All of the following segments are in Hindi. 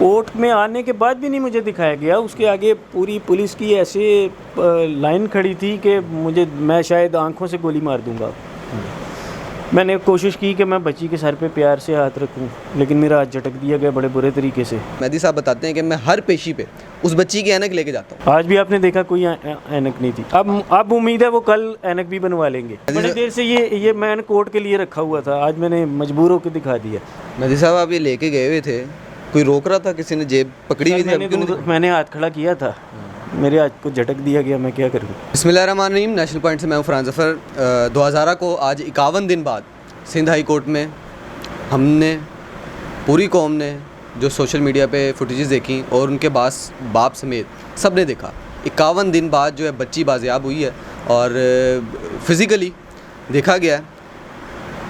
कोर्ट में आने के बाद भी नहीं मुझे दिखाया गया। उसके आगे पूरी पुलिस की ऐसे लाइन खड़ी थी कि मैं शायद आंखों से गोली मार दूंगा। मैंने कोशिश की कि मैं बच्ची के सर पे प्यार से हाथ रखूं, लेकिन मेरा हाथ झटक दिया गया बड़े बुरे तरीके से। मेहदी साहब बताते हैं कि मैं हर पेशी पे उस बच्ची की ऐनक लेके जाता हूँ। आज भी आपने देखा कोई ऐनक नहीं थी। अब उम्मीद है वो कल ऐनक भी बनवा लेंगे। बड़ी देर से ये मैंने कोर्ट के लिए रखा हुआ था, आज मैंने मजबूर होकर दिखा दिया। मेहदी साहब आप ये लेके गए हुए थे, कोई रोक रहा था, किसी ने जेब पकड़ी हुई थी? मैंने हाथ खड़ा किया था, मेरे हाथ को झटक दिया गया, मैं क्या करूँ। बिस्मिल्लाहिर्रहमानिर्रहीम। नेशनल पॉइंट से मैं फरहान ज़फ़र। 2000 को आज 51 दिन बाद सिंध हाई कोर्ट में हमने पूरी कौम ने जो सोशल मीडिया पे फुटेजेस देखी और उनके बाप समेत सब ने देखा, 51 दिन बाद जो है बच्ची बाजियाब हुई है और फिज़िकली देखा गया है।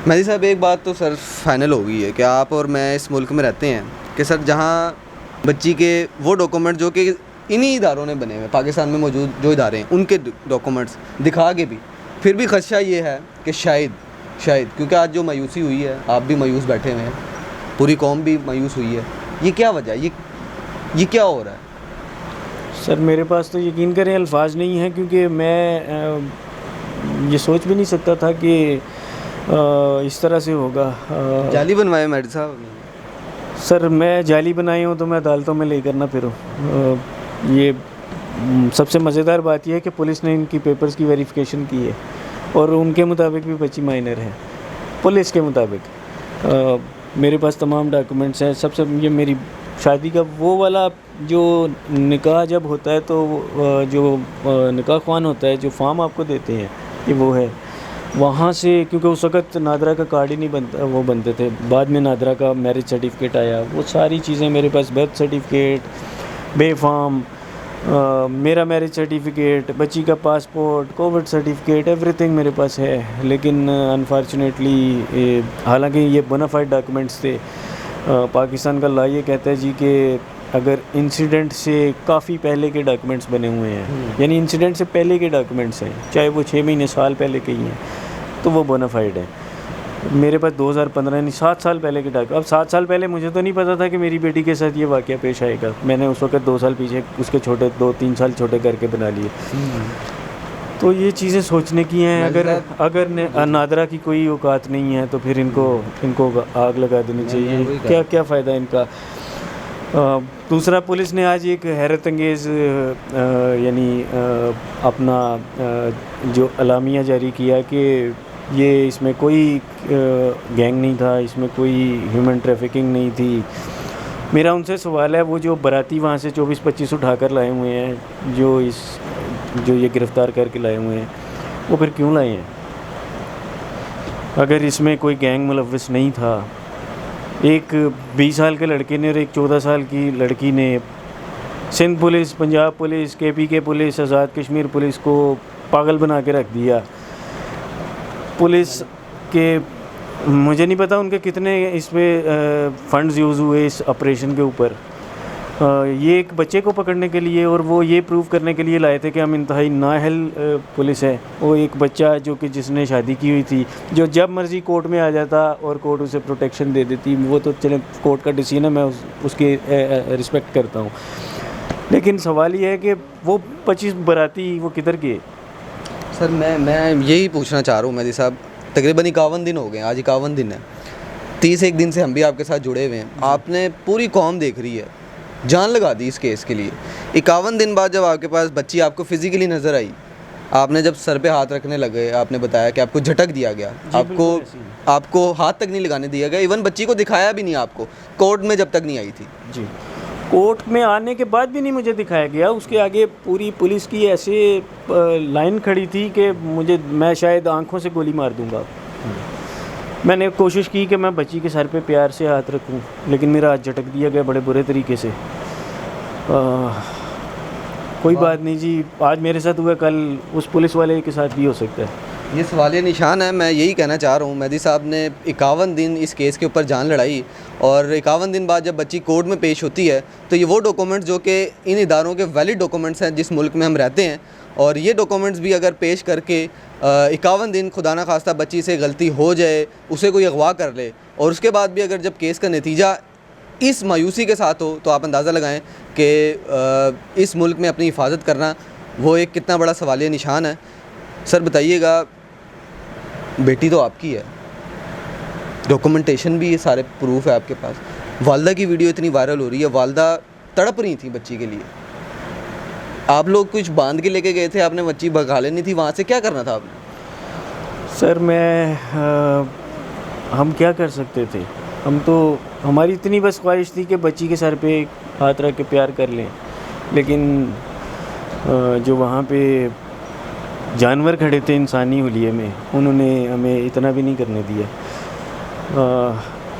मेहदी साहब एक बात तो सर फाइनल हो गई है कि आप और मैं इस मुल्क में रहते हैं कि सर जहाँ बच्ची के वो डॉक्यूमेंट जो कि इन्हीं इदारों ने बने हुए पाकिस्तान में मौजूद जो इदारे हैं उनके डॉक्यूमेंट्स दिखा के भी फिर भी ख़दशा ये है कि शायद क्योंकि आज जो मायूसी हुई है, आप भी मायूस बैठे हुए हैं, पूरी कौम भी मायूस हुई है, ये क्या वजह है, ये क्या हो रहा है? सर मेरे पास तो यकीन करें अल्फाज नहीं है, क्योंकि मैं ये सोच भी नहीं सकता था कि इस तरह से होगा। जाली बनवाए मेहदी साहब? सर मैं जाली बनाई हूँ तो मैं अदालतों में लेकर ना फिरूँ। ये सबसे मज़ेदार बात यह है कि पुलिस ने इनकी पेपर्स की वेरिफिकेशन की है और उनके मुताबिक भी बच्ची माइनर है। पुलिस के मुताबिक मेरे पास तमाम डॉक्यूमेंट्स हैं। सबसे ये मेरी शादी का वो वाला जो निकाह जब होता है तो जो निकाह ख्वान होता है, जो फॉर्म आपको देते हैं, ये वो है वहाँ से, क्योंकि उस वक़्त नादरा का कार्ड ही नहीं बनता, वो बनते थे। बाद में नादरा का मैरिज सर्टिफिकेट आया, वो सारी चीज़ें मेरे पास, बर्थ सर्टिफिकेट, बे फॉर्म, मेरा मैरिज सर्टिफिकेट, बच्ची का पासपोर्ट, कोविड सर्टिफिकेट, एवरीथिंग मेरे पास है। लेकिन अनफॉर्चुनेटली हालांकि ये बोनाफाइड डॉक्यूमेंट्स थे। पाकिस्तान का लॉ ये कहता है जी कि अगर इंसिडेंट से काफ़ी पहले के डॉक्यूमेंट्स बने हुए हैं, यानी इंसिडेंट से पहले के डॉक्यूमेंट्स हैं, चाहे वो 6 महीने साल पहले के ही हैं, तो वो बोनाफाइड है। मेरे पास 2015 यानी 7 साल पहले के डॉक्यूमेंट। अब 7 साल पहले मुझे तो नहीं पता था कि मेरी बेटी के साथ ये वाक़या पेश आएगा। मैंने उस वक्त 2 साल पीछे उसके छोटे 2-3 साल छोटे करके बना लिए। तो ये चीज़ें सोचने की हैं। अगर नादरा की कोई औकात नहीं है तो फिर इनको आग लगा देनी चाहिए। क्या फ़ायदा इनका। दूसरा, पुलिस ने आज एक हैरत अंगेज़ यानी अपना जो अलामिया जारी किया कि ये इसमें कोई गैंग नहीं था, इसमें कोई ह्यूमन ट्रैफिकिंग नहीं थी। मेरा उनसे सवाल है, वो जो बराती वहाँ से 24-25 उठाकर लाए हुए हैं, जो ये गिरफ़्तार करके लाए हुए हैं, वो फिर क्यों लाए हैं? अगर इसमें कोई गैंग मुलव्वस नहीं था, एक 20 साल के लड़के ने और एक 14 साल की लड़की ने Sindh police, Punjab police, KPK police, Azad Kashmir police को पागल बना के रख दिया। पुलिस के मुझे नहीं पता उनके कितने इस पर फंड्स यूज़ हुए इस ऑपरेशन के ऊपर। ये एक बच्चे को पकड़ने के लिए और वो ये प्रूव करने के लिए लाए थे कि हम इंतहाई नाअहल पुलिस है। वो एक बच्चा जो कि जिसने शादी की हुई थी, जो जब मर्ज़ी कोर्ट में आ जाता और कोर्ट उसे प्रोटेक्शन दे देती, वो तो चले कोर्ट का डिसीजन है, मैं उसकी रिस्पेक्ट करता हूँ। लेकिन सवाल ये है कि वो 25 बराती वो किधर गए? सर मैं यही पूछना चाह रहा हूँ मेहदी साहब, तकरीबन 51 दिन हो गए, आज 51 दिन है, 31 दिन से हम भी आपके साथ जुड़े हुए हैं। आपने पूरी कौम देख रही है, जान लगा दी इस केस के लिए। 51 दिन बाद जब आपके पास बच्ची आपको फिज़िकली नज़र आई, आपने जब सर पे हाथ रखने लगे, आपने बताया कि आपको झटक दिया गया, आपको हाथ तक नहीं लगाने दिया गया, इवन बच्ची को दिखाया भी नहीं आपको, कोर्ट में जब तक नहीं आई थी। जी, कोर्ट में आने के बाद भी नहीं मुझे दिखाया गया। उसके आगे पूरी पुलिस की ऐसे लाइन खड़ी थी कि मैं शायद आंखों से गोली मार दूंगा। मैंने कोशिश की कि मैं बच्ची के सर पे प्यार से हाथ रखूं, लेकिन मेरा हाथ झटक दिया गया बड़े बुरे तरीके से। कोई बात नहीं जी, आज मेरे साथ हुआ, कल उस पुलिस वाले के साथ भी हो सकता है। ये सवालिया निशान है। मैं यही कहना चाह रहा हूँ, मेहदी साहब ने 51 दिन इस केस के ऊपर जान लड़ाई और 51 दिन बाद जब बच्ची कोर्ट में पेश होती है तो ये वो डॉक्यूमेंट्स जो कि इन इदारों के वैलिड डॉक्यूमेंट्स हैं जिस मुल्क में हम रहते हैं, और ये डॉक्यूमेंट्स भी अगर पेश करके 51 दिन खुदा न खास्ता बच्ची से गलती हो जाए, उसे कोई अगवा कर ले और उसके बाद भी अगर जब केस का नतीजा इस मायूसी के साथ हो तो आप अंदाज़ा लगाएं कि इस मुल्क में अपनी हिफाजत करना वो एक कितना बड़ा सवालिया निशान है। सर बताइएगा, बेटी तो आपकी है, डॉक्यूमेंटेशन भी, ये सारे प्रूफ है आपके पास, वालदा की वीडियो इतनी वायरल हो रही है, वालदा तड़प रही थी बच्ची के लिए, आप लोग कुछ बांध के लेके गए थे, आपने बच्ची भगा लेनी थी, वहाँ से क्या करना था आपने? सर हम क्या कर सकते थे, हम तो, हमारी इतनी बस ख्वाहिश थी कि बच्ची के सर पे हाथ रख के प्यार कर लें, लेकिन जो वहाँ पे जानवर खड़े थे इंसानी हुलिये में, उन्होंने हमें इतना भी नहीं करने दिया।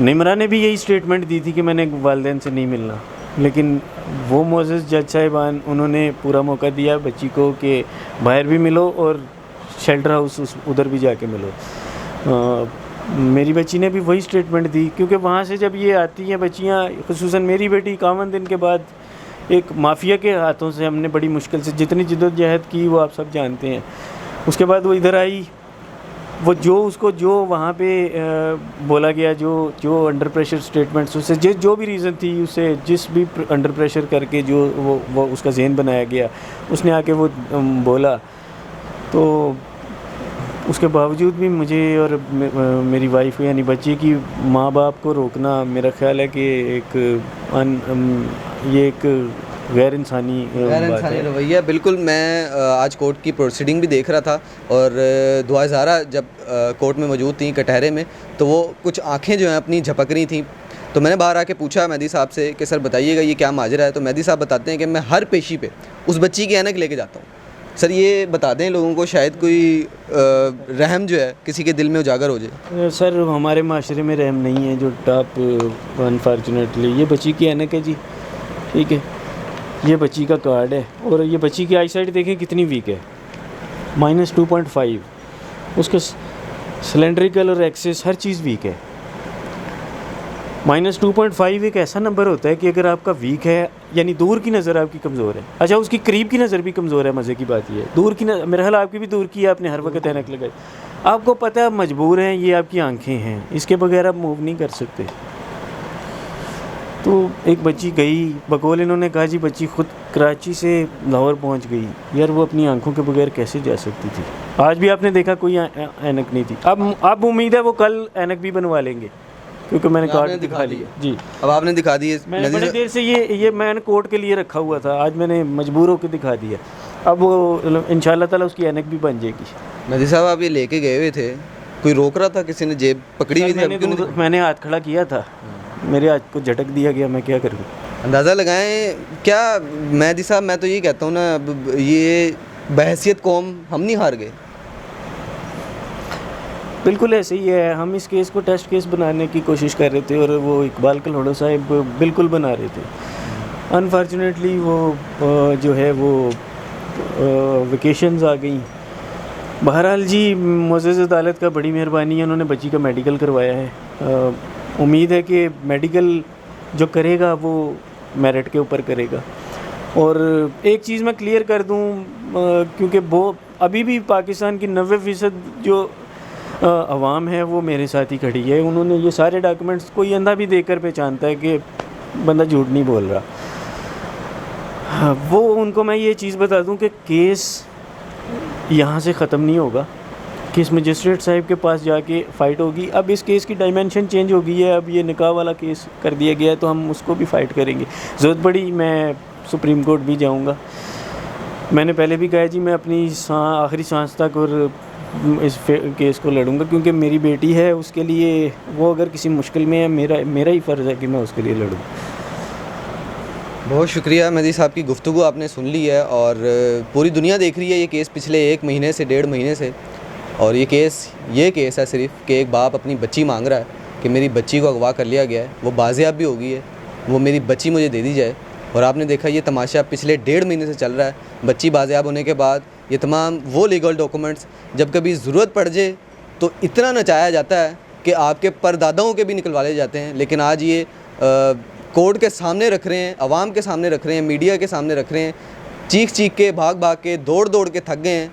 निमरा ने भी यही स्टेटमेंट दी थी कि मैंने वालिदैन से नहीं मिलना, लेकिन वो मोअज़्ज़ज़ जज साहिबान, उन्होंने पूरा मौका दिया बच्ची को कि बाहर भी मिलो और शेल्टर हाउस उधर भी जाके मिलो। मेरी बच्ची ने भी वही स्टेटमेंट दी, क्योंकि वहाँ से जब ये आती हैं बच्चियाँ, ख़ुसूसन मेरी बेटी 51 दिन के बाद एक माफिया के हाथों से हमने बड़ी मुश्किल से जितनी जिद्दोजहद की वो आप सब जानते हैं, उसके बाद वो इधर आई, वो जो वहाँ पे बोला गया, जो अंडर प्रेशर स्टेटमेंट्स, उससे जो भी रीज़न थी, उसे जिस भी अंडर प्रेशर करके जो वो उसका ज़हन बनाया गया, उसने आके वो बोला, तो उसके बावजूद भी मुझे और मेरी वाइफ यानी बच्चे की माँ बाप को रोकना, मेरा ख्याल है कि ये एक गैर इंसानी रवैया। बिल्कुल, मैं आज कोर्ट की प्रोसीडिंग भी देख रहा था और दुआ ज़ारा जब कोर्ट में मौजूद थी कटहरे में, तो वो कुछ आंखें जो हैं अपनी झपक रही थी, तो मैंने बाहर आके पूछा मेहदी साहब से कि सर बताइएगा ये क्या माजरा है, तो मेहदी साहब बताते हैं कि मैं हर पेशी पे उस बच्ची की ऐनक लेके जाता हूँ। सर ये बता दें लोगों को, शायद कोई रहम जो है किसी के दिल में उजागर हो जाए। सर हमारे माशरे में रहम नहीं है जो टॉप, अनफॉर्चुनेटली ये बच्ची की ऐनक है जी, ठीक है, ये बच्ची का कार्ड है, और ये बच्ची की आई साइट देखें कितनी वीक है, -2.5, उसके सिलेंड्रिकल और एक्सेस हर चीज़ वीक है। -2.5 एक ऐसा नंबर होता है कि अगर आपका वीक है यानी दूर की नज़र आपकी कमज़ोर है, अच्छा उसकी करीब की नज़र भी कमज़ोर है, मज़े की बात ये है, दूर की नज़र, मेरा ख्याल आपकी भी दूर की है, आपने हर वक्त ऐनक लगाई, आपको पता है आप मजबूर हैं, ये आपकी आंखें हैं, इसके बगैर आप मूव नहीं कर सकते। तो एक बच्ची गई, बकौल इन्होंने कहा जी बच्ची खुद कराची से लाहौर पहुंच गई, यार वो अपनी आंखों के बगैर कैसे जा सकती थी? आज भी आपने देखा कोई ऐनक नहीं थी, अब उम्मीद है वो कल ऐनक भी बनवा लेंगे, क्योंकि मैंने कार्ड दिखा लिया जी। अब आपने दिखा दिए, मैंने बड़ी देर से ये मैंने कोर्ट के लिए रखा हुआ था, आज मैंने मजबूर होकर दिखा दिया, अब वो इंशाल्लाह ताला उसकी ऐनक भी बन जाएगी। मेहदी साहब आप ये लेके गए हुए थे, कोई रोक रहा था, किसी ने जेब पकड़ी हुई थी? मैंने हाथ खड़ा किया था, मेरे हाथ को झटक दिया गया, मैं क्या करूँ? अंदाज़ा लगाएं क्या मेहदी साहब, मैं तो ये कहता हूँ ना, अब ये बहसियत कौम हम नहीं हार गए? बिल्कुल ऐसे ही है, हम इस केस को टेस्ट केस बनाने की कोशिश कर रहे थे और वो इकबाल कलोड़ो साहब बिल्कुल बना रहे थे। अनफॉर्चुनेटली वो जो है वो वेकेशंस आ गई। बहरहाल जी मुअज़्ज़ज़ अदालत का बड़ी मेहरबानी है, उन्होंने बच्ची का मेडिकल करवाया है। उम्मीद है कि मेडिकल जो करेगा वो मेरिट के ऊपर करेगा। और एक चीज़ मैं क्लियर कर दूं, क्योंकि वो अभी भी पाकिस्तान की 90% जो अवाम है वो मेरे साथ ही खड़ी है। उन्होंने ये सारे डॉक्यूमेंट्स, कोई अंधा भी देखकर पहचानता है कि बंदा झूठ नहीं बोल रहा। वो उनको मैं ये चीज़ बता दूं कि केस यहाँ से ख़त्म नहीं होगा, केस मजिस्ट्रेट साहब के पास जाके फ़ाइट होगी। अब इस केस की डायमेंशन चेंज हो गई है, अब ये निकाह वाला केस कर दिया गया है, तो हम उसको भी फ़ाइट करेंगे। ज़रूरत पड़ी मैं सुप्रीम कोर्ट भी जाऊँगा। मैंने पहले भी कहा जी मैं अपनी आखिरी सांस तक और इस केस को लड़ूंगा, क्योंकि मेरी बेटी है, उसके लिए वो अगर किसी मुश्किल में है, मेरा ही फ़र्ज़ है कि मैं उसके लिए लड़ूँ। बहुत शुक्रिया मेहदी साहब की गुफ्तगू आपने सुन ली है और पूरी दुनिया देख रही है ये केस पिछले 1 महीने से 1.5 महीने से। और ये केस है सिर्फ कि एक बाप अपनी बच्ची मांग रहा है कि मेरी बच्ची को अगवा कर लिया गया है, वो बाज़ियाब भी हो गई है, वो मेरी बच्ची मुझे दे दी जाए। और आपने देखा ये तमाशा पिछले 1.5 महीने से चल रहा है। बच्ची बाज़ियाब होने के बाद ये तमाम वो लीगल डॉक्यूमेंट्स जब कभी ज़रूरत पड़ जाए तो इतना नचाया जाता है कि आपके परदादाओं के भी निकलवा ले जाते हैं। लेकिन आज ये कोर्ट के सामने रख रहे हैं, आवाम के सामने रख रहे हैं, मीडिया के सामने रख रहे हैं, चीख चीख के, भाग भाग के, दौड़ दौड़ के थक गए हैं।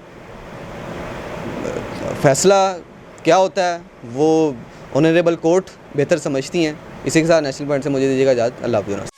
फ़ैसला क्या होता है वो ऑनरेबल कोर्ट बेहतर समझती हैं, इसी के साथ नेशनल पॉइंट से मुझे दीजिएगा इजाज़त। अल्लाह हाफ़िज़।